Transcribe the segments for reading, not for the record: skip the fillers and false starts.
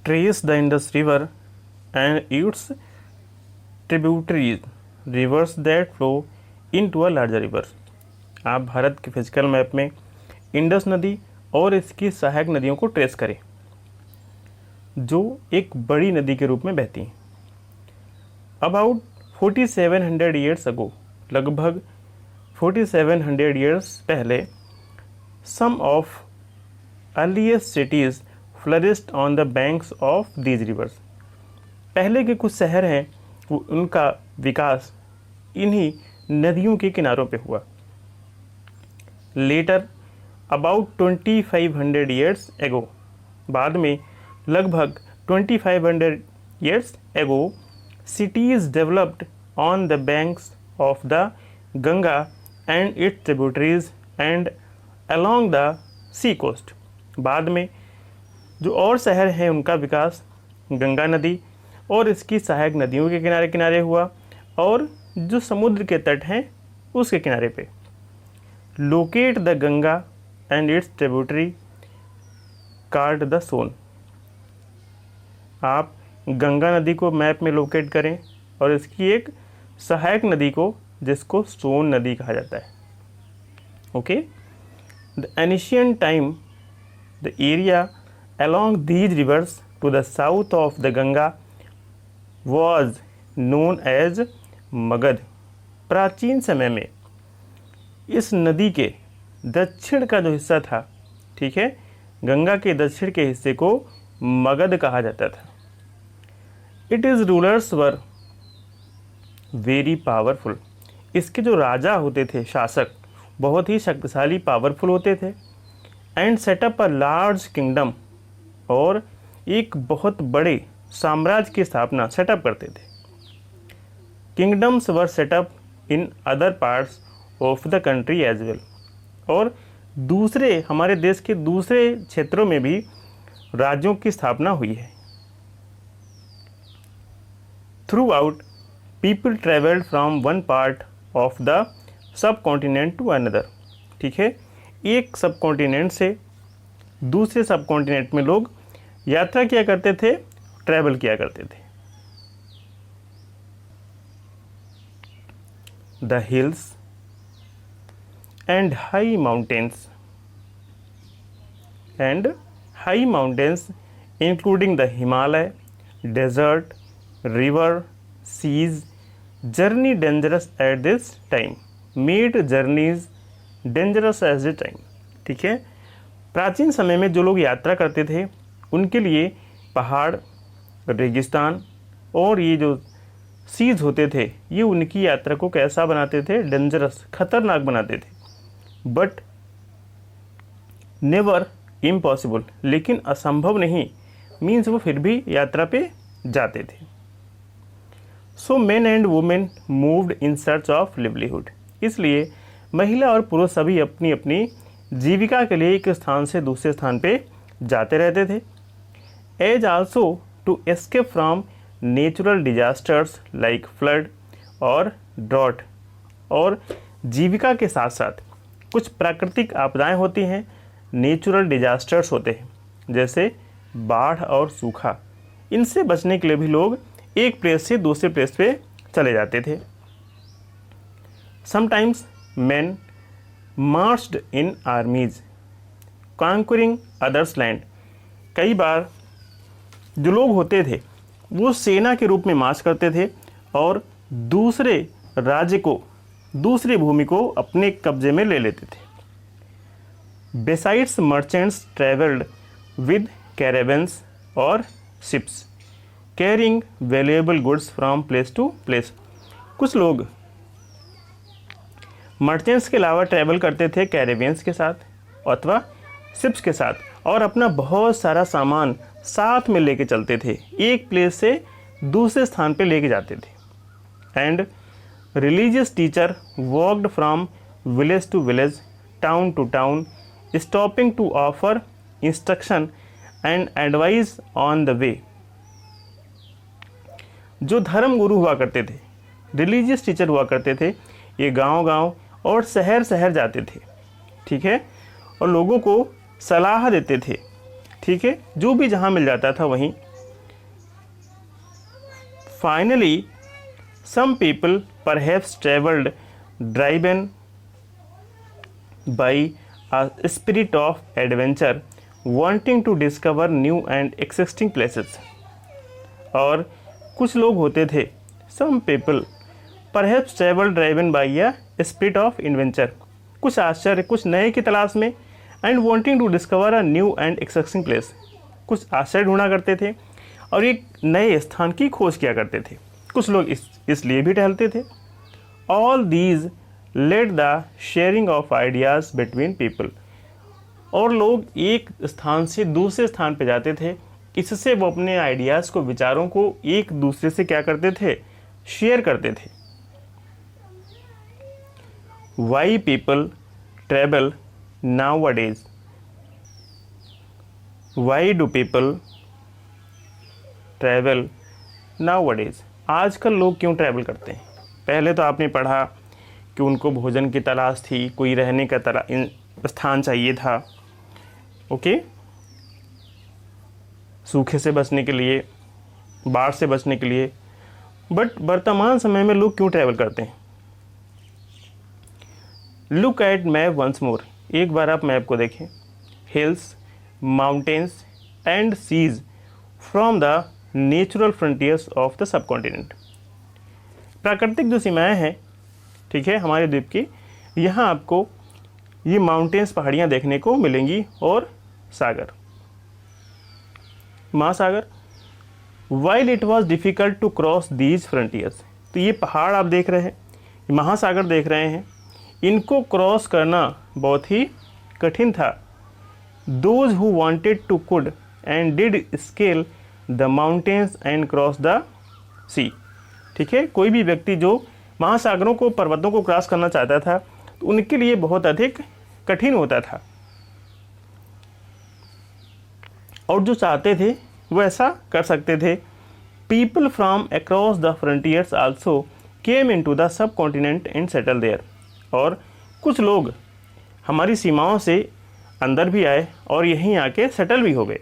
trace the Indus River and its tributaries, rivers that flow into a larger river। आप भारत के physical map में Indus नदी और इसकी सहायक नदियों को ट्रेस करें जो एक बड़ी नदी के रूप में बहती हैं। अबाउट 4700 ईयर्स अगो, लगभग 4700 ईयर्स पहले, some of earliest cities flourished on the banks of these rivers. पहले के कुछ शहर हैं वो उनका विकास इन्हीं नदियों के किनारों पे हुआ। लेटर अबाउट 2500 ईयर्स एगो, बाद में लगभग 2500 years ago, cities developed on the banks of the Ganga and its tributaries and along the sea coast। बाद में जो और शहर हैं उनका विकास गंगा नदी और इसकी सहायक नदियों के किनारे किनारे हुआ और जो समुद्र के तट हैं उसके किनारे पे। Locate the Ganga and its tributary called the Son. आप गंगा नदी को मैप में लोकेट करें और इसकी एक सहायक नदी को जिसको सोन नदी कहा जाता है। Okay, the ancient time the area along these rivers to the south of the Ganga was known as Magadh. प्राचीन समय में इस नदी के दक्षिण का जो हिस्सा था, ठीक है, गंगा के दक्षिण के हिस्से को मगध कहा जाता था। It is rulers were very powerful. इसके जो राजा होते थे, शासक, बहुत ही शक्तिशाली, पावरफुल होते थे। And setup a large kingdom, और एक बहुत बड़े साम्राज्य की स्थापना सेटअप करते थे। Kingdoms were set up in other parts of the country as well. और दूसरे हमारे देश के दूसरे क्षेत्रों में भी राज्यों की स्थापना हुई है। Throughout people travelled from one part of the subcontinent to another. ठीक है, एक सब कॉन्टिनेंट से दूसरे सब कॉन्टिनेंट में लोग यात्रा किया करते थे, ट्रैवल किया करते थे। The hills and high mountains including the Himalaya, desert, river, seas, journey dangerous at this time, made journeys dangerous at this time. ठीक है, प्राचीन समय में जो लोग यात्रा करते थे उनके लिए पहाड़, रेगिस्तान और ये जो सीज होते थे ये उनकी यात्रा को कैसा बनाते थे? डेंजरस, खतरनाक बनाते थे। बट नेवर इम्पॉसिबल, लेकिन असंभव नहीं, मीन्स वो फिर भी यात्रा पे जाते थे। So main and women moved in search of livelihood. इसलिए महिला और पुरुष सभी अपनी अपनी जीविका के लिए एक स्थान से दूसरे स्थान पे जाते रहते थे। As also to escape from natural disasters like flood और ड्रॉट। और जीविका के साथ साथ कुछ प्राकृतिक आपदाएं होती हैं, नेचुरल डिजास्टर्स होते हैं जैसे बाढ़ और सूखा। इनसे बचने के लिए भी लोग एक प्लेस से दूसरे प्लेस पे चले जाते थे। Sometimes men marched in armies conquering others land। कई बार जो लोग होते थे वो सेना के रूप में मार्च करते थे और दूसरे राज्य को, दूसरी भूमि को अपने कब्जे में ले लेते थे। Besides merchants traveled with caravans और ships carrying valuable goods from place to place। कुछ लोग मर्चेंट्स के अलावा ट्रैवल करते थे कैरेवियंस के साथ अथवा शिप्स के साथ और अपना बहुत सारा सामान साथ में लेके चलते थे, एक प्लेस से दूसरे स्थान पे लेके जाते थे। And religious teacher walked from village to village, town to town, stopping to offer instruction and advice on the way. जो धर्म गुरु हुआ करते थे, रिलीजियस टीचर हुआ करते थे, ये गांव-गांव और शहर शहर जाते थे। ठीक है, और लोगों को सलाह देते थे। ठीक है, जो भी जहाँ मिल जाता था वहीं Finally, some people perhaps traveled driven by a spirit of adventure, wanting to discover new and existing places. और कुछ लोग होते थे, some people perhaps traveled driven by a spirit of adventure, कुछ आश्चर्य, कुछ नए की तलाश में, and wanting to discover a new and existing place, कुछ आश्चर्य ढूंढा करते थे और एक नए स्थान की खोज किया करते थे। कुछ लोग इसलिए भी टहलते थे। All these led the sharing of ideas between people, और लोग एक स्थान से दूसरे स्थान पे जाते थे, इससे वो अपने आइडियाज़ को, विचारों को एक दूसरे से क्या करते थे, शेयर करते थे। Why people travel nowadays? Why do people travel nowadays? आजकल लोग क्यों ट्रैवल करते हैं? पहले तो आपने पढ़ा कि उनको भोजन की तलाश थी, कोई रहने का स्थान चाहिए था, ओके, सूखे से बचने के लिए, बाढ़ से बचने के लिए। बट वर्तमान समय में लोग क्यों ट्रैवल करते हैं? Look at map once more, एक बार आप मैप को देखें। Hills, mountains and seas from the natural frontiers of the subcontinent. प्राकृतिक जो सीमाएं हैं, ठीक है, हमारे द्वीप की, यहाँ आपको ये माउंटेन्स, पहाड़ियाँ देखने को मिलेंगी और सागर, महासागर। While it was difficult to cross these frontiers, तो ये पहाड़ आप देख रहे हैं, महासागर देख रहे हैं, इनको क्रॉस करना बहुत ही कठिन था। Those who wanted to could and did scale the mountains and cross the sea, ठीक है, कोई भी व्यक्ति जो महासागरों को, पर्वतों को क्रॉस करना चाहता था, तो उनके लिए बहुत अधिक कठिन होता था, और जो चाहते थे वो ऐसा कर सकते थे। People from across the frontiers also came into the subcontinent and settle there, और कुछ लोग हमारी सीमाओं से अंदर भी आए और यहीं आके सेटल भी हो गए।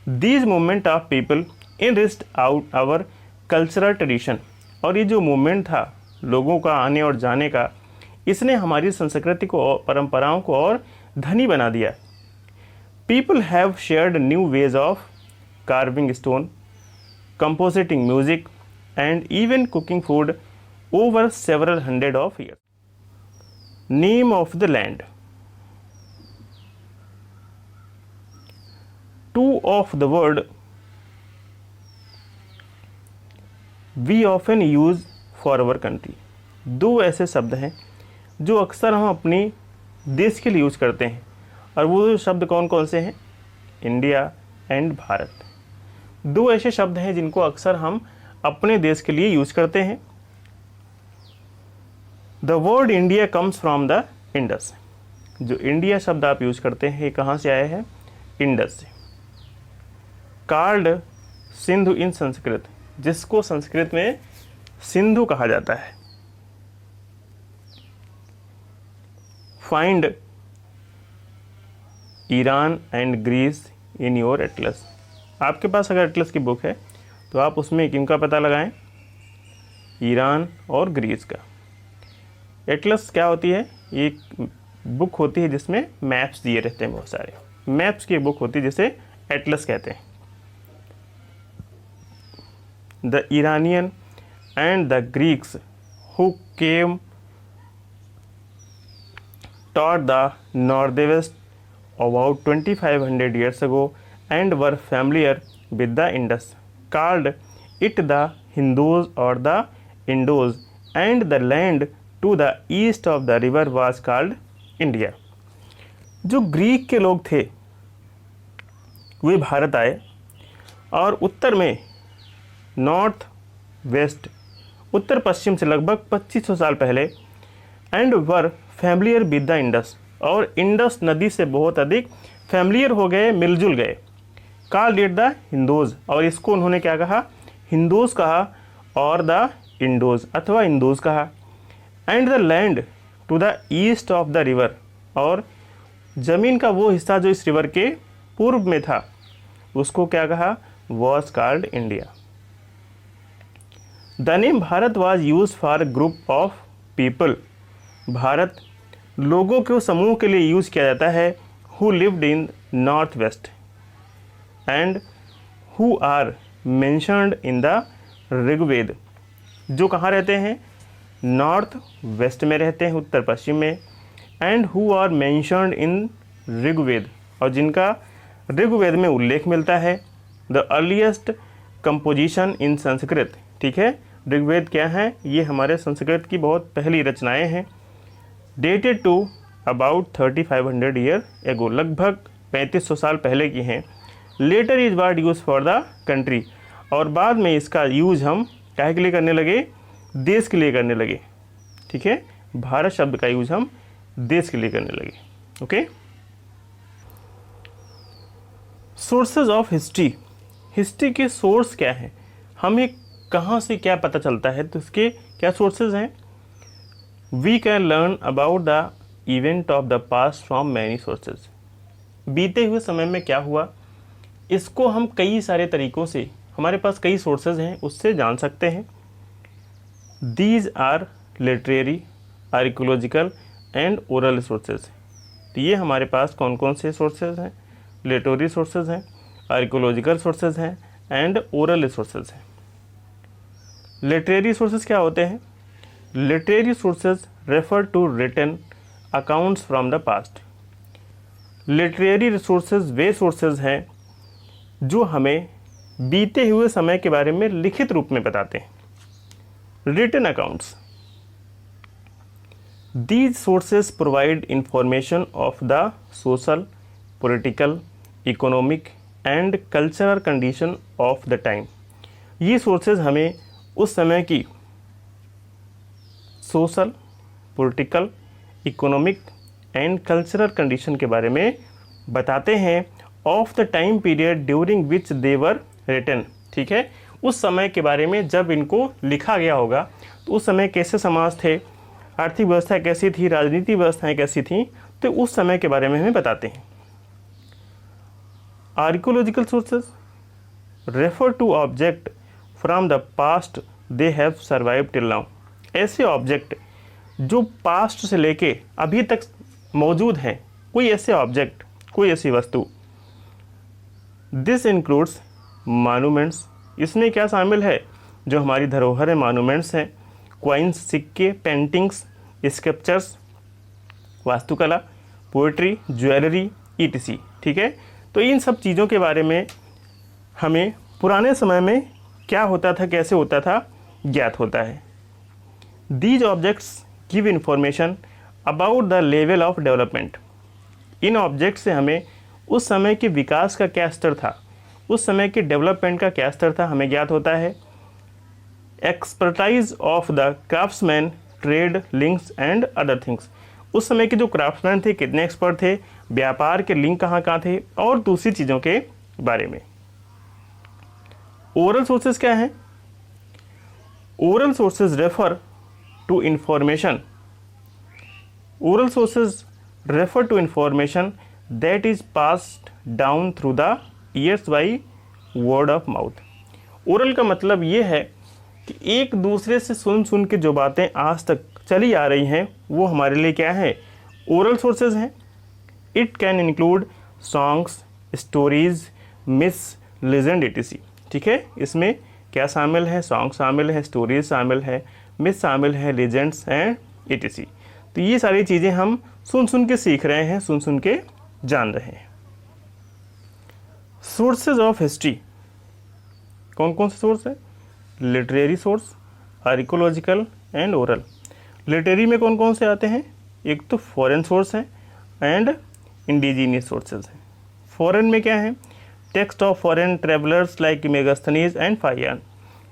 These movement of people enriched out our cultural tradition, और ये जो मूवमेंट था लोगों का आने और जाने का, इसने हमारी संस्कृति को और परंपराओं को और धनी बना दिया। People have shared new ways of carving stone, compositing music and even cooking food over several hundred of years. Name of the land. Two of the word we often use for our country, दो ऐसे शब्द हैं जो अक्सर हम अपनी देश के लिए यूज करते हैं, और वो शब्द कौन कौन से हैं? India and Bharat. दो ऐसे शब्द हैं जिनको अक्सर हम अपने देश के लिए यूज करते हैं। The word India comes from the Indus, जो इंडिया शब्द आप यूज करते हैं ये कहाँ से आया है? इंडस से। कॉल्ड सिंधु इन संस्कृत, जिसको संस्कृत में सिंधु कहा जाता है। Find Iran and Greece in your atlas, आपके पास अगर एटलस की बुक है तो आप उसमें किनका पता लगाएं? ईरान और ग्रीस का। एटलस क्या होती है? एक बुक होती है जिसमें मैप्स दिए रहते हैं, बहुत सारे मैप्स की बुक होती है जिसे एटलस कहते हैं। The Iranian and the Greeks who came taught the northwest about 2500 years ago and were familiar with the Indus, called it the Hindus or the Indos, and the land to the east of the river was called India. जो Greek के लोग थे वे भारत आए और उत्तर में north west, उत्तर पश्चिम से लगभग 2500 साल पहले, and were familiar with the Indus, और इंडस नदी से बहुत अधिक फैमिलियर हो गए, मिलजुल गए। कॉल्ड इट द हिंदूज, और इसको उन्होंने क्या कहा? हिंदूज कहा, और द इंडोज अथवा इंदोज कहा। And the land to the east of the river, और ज़मीन का वो हिस्सा जो इस रिवर के पूर्व में था उसको क्या कहा? Was called India. The name Bharat was use for group of people. Bharat लोगों के समूह के लिए यूज़ किया जाता है who lived in north west and who are mentioned in the Rigveda. जो कहाँ रहते हैं? नॉर्थ वेस्ट में रहते हैं, उत्तर पश्चिम में। And who are mentioned in Rigveda, और जिनका ऋग्वेद में उल्लेख मिलता है। The earliest composition in Sanskrit, ठीक है। ऋग्वेद क्या है? ये हमारे संस्कृत की बहुत पहली रचनाएं हैं। Dated to about 3500 year ago, लगभग 3500 साल पहले की हैं। Later is word use for the country, और बाद में इसका यूज हम काहे के लिए करने लगे? देश के लिए करने लगे, ठीक है। भारत शब्द का यूज हम देश के लिए करने लगे। Okay. Sources of history, history के सोर्स क्या हैं? हमें कहाँ से क्या पता चलता है, तो इसके क्या सोर्सेज हैं? We can learn about the event of the past from many sources. बीते हुए समय में क्या हुआ, इसको हम कई सारे तरीक़ों से, हमारे पास कई सोर्सेज हैं, उससे जान सकते हैं। These are literary, archaeological and oral sources. तो ये हमारे पास कौन कौन से सोर्सेज हैं? लिटरेरी सोर्सेज हैं, आर्कियोलॉजिकल सोर्सेज हैं एंड ओरल सोर्सेज हैं। लिटरेरी सोर्सेज क्या होते हैं? Literary sources refer to written accounts from the past. Literary resources वे सोर्सेज हैं जो हमें बीते हुए समय के बारे में लिखित रूप में बताते हैं। Written accounts, these sources provide information of the social, political, economic and cultural condition of the time। ये sources हमें उस समय की social, political, economic and cultural condition के बारे में बताते हैं of the time period during which they were written, ठीक है। उस समय के बारे में जब इनको लिखा गया होगा तो उस समय कैसे समाज थे, आर्थिक व्यवस्था कैसी थी, राजनीतिक व्यवस्थाएं कैसी थी, तो उस समय के बारे में हमें बताते हैं। Archaeological sources refer to object from the past they have survive till now. ऐसे ऑब्जेक्ट जो पास्ट से लेके अभी तक मौजूद हैं, कोई ऐसे ऑब्जेक्ट, कोई ऐसी वस्तु। दिस इंक्लूड्स मॉन्यूमेंट्स, इसमें क्या शामिल है? जो हमारी धरोहर है, मॉन्यूमेंट्स हैं, क्वाइंस, सिक्के, पेंटिंग्स, स्कल्पचर्स, वास्तुकला, पोएट्री, ज्वेलरी ईटीसी, ठीक है। तो इन सब चीज़ों के बारे में हमें पुराने समय में क्या होता था, कैसे होता था, ज्ञात होता है। These objects give information about the level of development. In object से हमें उस समय के विकास का क्या स्तर था, उस समय के डेवलपमेंट का क्या स्तर था, हमें ज्ञात होता है। Expertise of the craftsman, trade links and other things. उस समय के जो क्राफ्ट्समैन थे कितने एक्सपर्ट थे, व्यापार के लिंक कहाँ कहाँ थे, और दूसरी चीज़ों के बारे में। ओरल सोर्सेज क्या हैं? Oral sources refer to information, oral sources refer to information that is passed down through the years by word of mouth. Oral का मतलब ये है कि एक दूसरे से सुन सुन के जो बातें आज तक चली आ रही हैं वो हमारे लिए क्या है? ओरल सोर्सेज हैं। It can include songs, stories, myths, legend etc, ठीक है। इसमें क्या शामिल है? सॉन्ग शामिल है, स्टोरीज शामिल है, मिथ शामिल है, लेजेंड्स एंड etc। तो ये सारी चीज़ें हम सुन सुन के सीख रहे हैं, सुन सुन के जान रहे हैं। सोर्सेज ऑफ हिस्ट्री कौन कौन से सोर्स है? Literary source, archaeological and oral. Literary में कौन कौन से आते हैं? एक तो फॉरेन सोर्स हैं एंड इंडिजीनियस सोर्सेज हैं। फॉरेन में क्या है? Text of foreign travellers like Megasthenes and Fahien.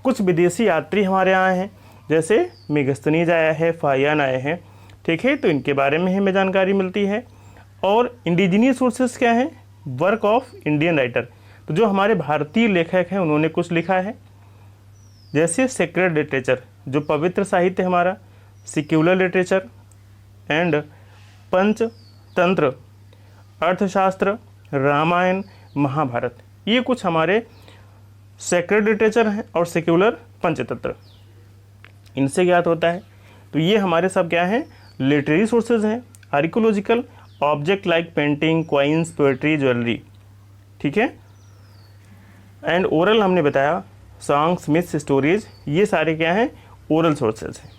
कुछ विदेशी यात्री हमारे आए हैं, जैसे मेगास्थनीज आया है, फाहियान आए हैं, ठीक है। तो इनके बारे में हमें जानकारी मिलती है। और इंडिजीनियस सोर्सेज क्या हैं? वर्क ऑफ इंडियन राइटर, तो जो हमारे भारतीय लेखक हैं उन्होंने कुछ लिखा है, जैसे सेक्रेड लिटरेचर जो पवित्र साहित्य हमारा, सेक्युलर लिटरेचर एंड पंचतंत्र, अर्थशास्त्र, रामायण, महाभारत। ये कुछ हमारे सेक्रेड लिटरेचर हैं और सेक्युलर पंचतंत्र। इनसे ज्ञात होता है। तो ये हमारे सब क्या हैं, लिटरेरी सोर्सेज हैं। Archaeological object like painting, coins, poetry, jewellery, ठीक है। एंड ओरल हमने बताया, सॉन्ग्स, मिथ्स, स्टोरीज, ये सारे क्या हैं, ओरल सोर्सेज हैं।